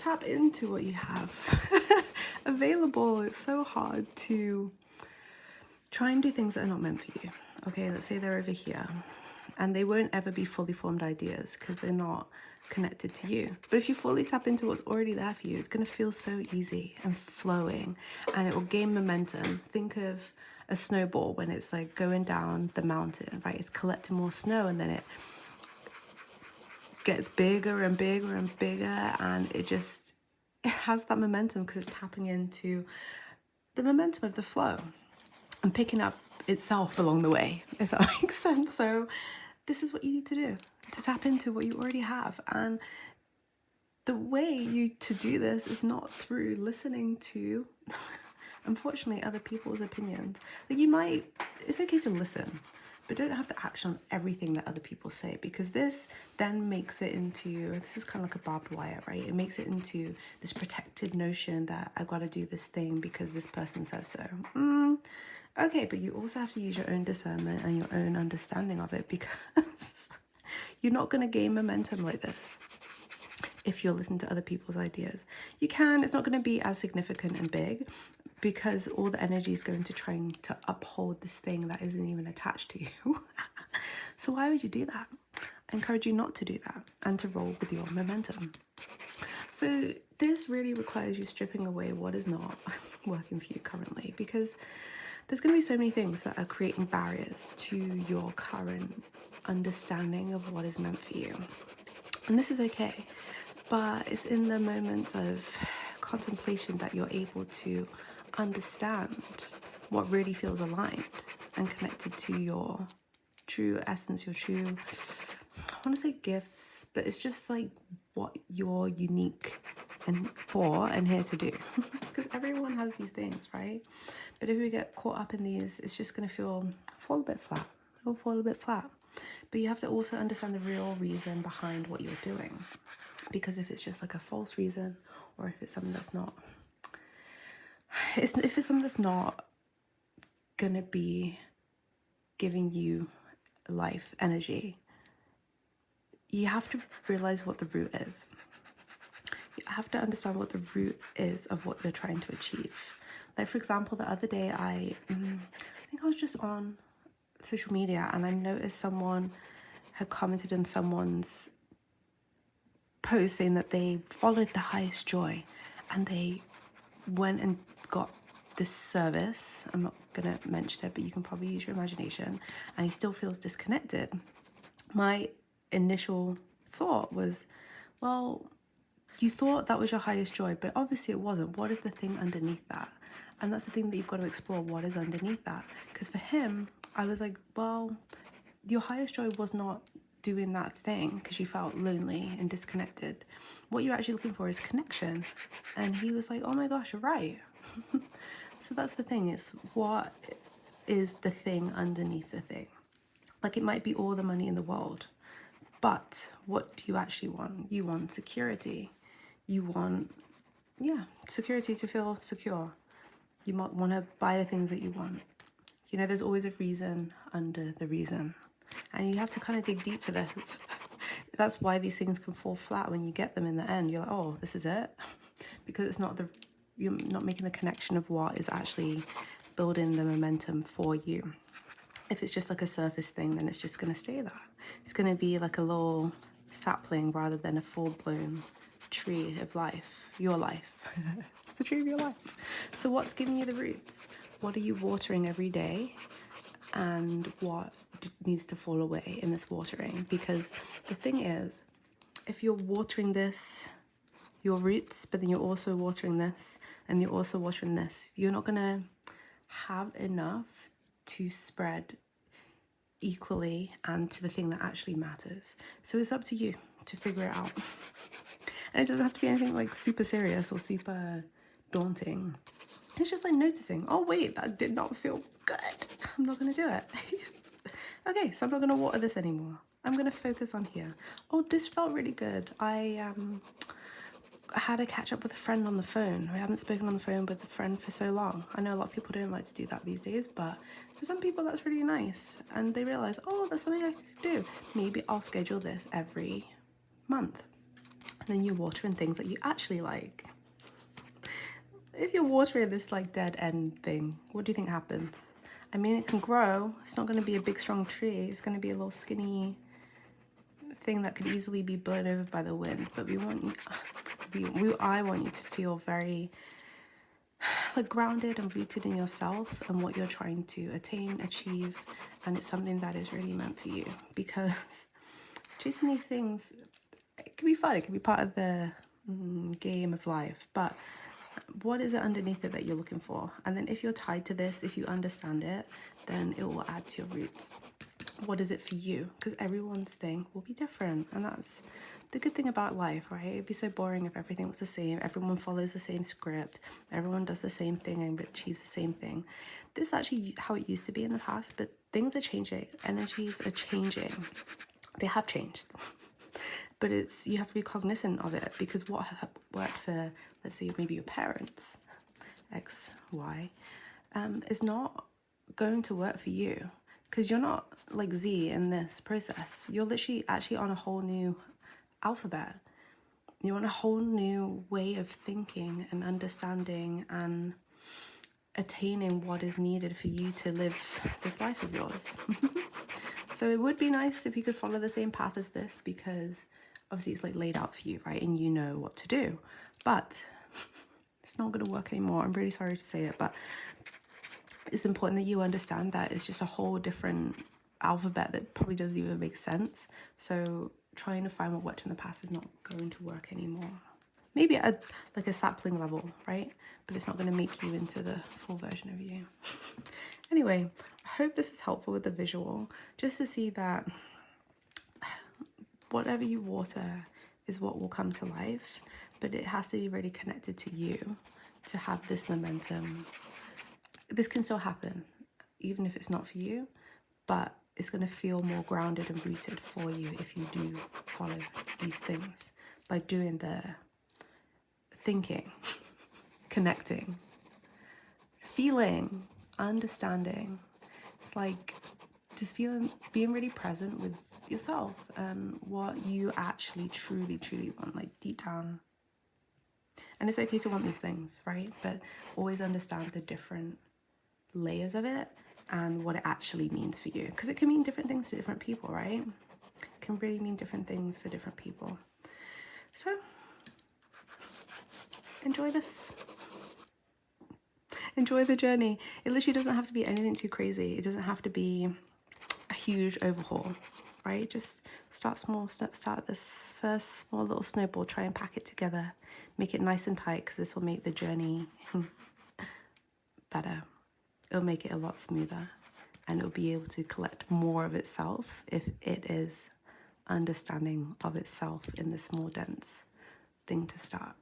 tap into what you have available. It's so hard to try and do things that are not meant for you. Okay, let's say they're over here and they won't ever be fully formed ideas because they're not connected to you. But if you fully tap into what's already there for you, it's going to feel so easy and flowing, and it will gain momentum. Think of a snowball when it's like going down the mountain, right? It's collecting more snow and then it gets bigger and bigger and bigger, and it has that momentum because it's tapping into the momentum of the flow and picking up itself along the way, if that makes sense. So this is what you need to do, to tap into what you already have. And the way to do this is not through listening to unfortunately other people's opinions. Like, it's okay to listen, but don't have to action on everything that other people say, because this then makes it into, this is kind of like a barbed wire, right? It makes it into this protected notion that I gotta do this thing because this person says so. Okay, but you also have to use your own discernment and your own understanding of it, because you're not gonna gain momentum like this if you're listening to other people's ideas. You can, it's not gonna be as significant and big, because all the energy is going to trying to uphold this thing that isn't even attached to you. So why would you do that? I encourage you not to do that and to roll with your momentum. So this really requires you stripping away what is not working for you currently, because there's going to be so many things that are creating barriers to your current understanding of what is meant for you. And this is okay, but it's in the moments of contemplation that you're able to understand what really feels aligned and connected to your true essence, your true, I want to say gifts, but it's just like what you're unique and here to do. Because everyone has these things, right? But if we get caught up in these, it's just going to fall a bit flat. It'll fall a bit flat. But you have to also understand the real reason behind what you're doing. Because if it's just like a false reason, or if it's something that's not, if it's something that's not gonna be giving you life energy, you have to realize what the root is. You have to understand what the root is of what you're trying to achieve. Like, for example, the other day I think I was just on social media and I noticed someone had commented on someone's post saying that they followed the highest joy and they went and got this service. I'm not gonna mention it, but you can probably use your imagination, and he still feels disconnected. My initial thought was, well, you thought that was your highest joy, but obviously it wasn't. What is the thing underneath that? And that's the thing that you've got to explore. What is underneath that? Because for him, I was like, well, your highest joy was not doing that thing because you felt lonely and disconnected. What you're actually looking for is connection. And he was like, oh my gosh, you're right. So that's the thing, is what is the thing underneath the thing? Like, it might be all the money in the world, but what do you actually want? You want security. You want, security, to feel secure. You might want to buy the things that you want. You know, there's always a reason under the reason. And you have to kind of dig deep for this. That's why these things can fall flat when you get them in the end. You're like, oh, this is it? Because it's not you're not making the connection of what is actually building the momentum for you. If it's just like a surface thing, then it's just going to stay there. It's going to be like a little sapling rather than a full-blown tree of life, your life. It's the tree of your life. So what's giving you the roots? What are you watering every day? And what needs to fall away in this watering? Because the thing is, if you're watering this, your roots, but then you're also watering this, and you're also watering this, you're not gonna have enough to spread equally and to the thing that actually matters. So it's up to you to figure it out. And it doesn't have to be anything like super serious or super daunting. It's just like noticing, oh wait, that did not feel good. I'm not gonna do it. Okay, so I'm not gonna water this anymore. I'm gonna focus on here. Oh, this felt really good. I had a catch up with a friend on the phone. I haven't spoken on the phone with a friend for so long. I know a lot of people don't like to do that these days, but for some people that's really nice. And they realize, oh, that's something I could do. Maybe I'll schedule this every month. then you water in things that you actually like. If you're watering this like dead end thing, what do you think happens? I mean, it can grow. It's not going to be a big strong tree. It's going to be a little skinny thing that could easily be blown over by the wind. But we want you, I want you to feel very like grounded and rooted in yourself and what you're trying to attain, achieve, and it's something that is really meant for you. Because chasing these things, it can be fun. It can be part of the game of life, but what is it underneath it that you're looking for? And then if you're tied to this, if you understand it, then it will add to your roots. What is it for you? Because everyone's thing will be different, and that's the good thing about life, right? It'd be so boring if everything was the same. Everyone follows the same script. Everyone does the same thing and achieves the same thing. This is actually how it used to be in the past, but things are changing. Energies are changing. They have changed. But you have to be cognizant of it, because what worked for, let's say, maybe your parents, X, Y, is not going to work for you, because you're not like Z in this process. You're literally actually on a whole new alphabet. You're on a whole new way of thinking and understanding and attaining what is needed for you to live this life of yours. So it would be nice if you could follow the same path as this, because obviously it's like laid out for you, right? And you know what to do, but it's not going to work anymore. I'm really sorry to say it, but it's important that you understand that it's just a whole different alphabet that probably doesn't even make sense. So trying to find what worked in the past is not going to work anymore. Maybe at like a sapling level, right? But it's not going to make you into the full version of you. Anyway, I hope this is helpful with the visual, just to see that whatever you water is what will come to life, but it has to be really connected to you to have this momentum. This can still happen, even if it's not for you, but it's going to feel more grounded and rooted for you if you do follow these things by doing the thinking, connecting, feeling, understanding. It's like just being really present with yourself and what you actually truly want, like deep down. And it's okay to want these things, right? But always understand the different layers of it and what it actually means for you, because it can mean different things to different people, right? It can really mean different things for different people. So enjoy this. Enjoy the journey. It literally doesn't have to be anything too crazy. It doesn't have to be a huge overhaul, right? Just start small. Start this first small little snowball. Try and pack it together. Make it nice and tight, because this will make the journey better. It'll make it a lot smoother, and it'll be able to collect more of itself if it is understanding of itself in this more dense thing to start.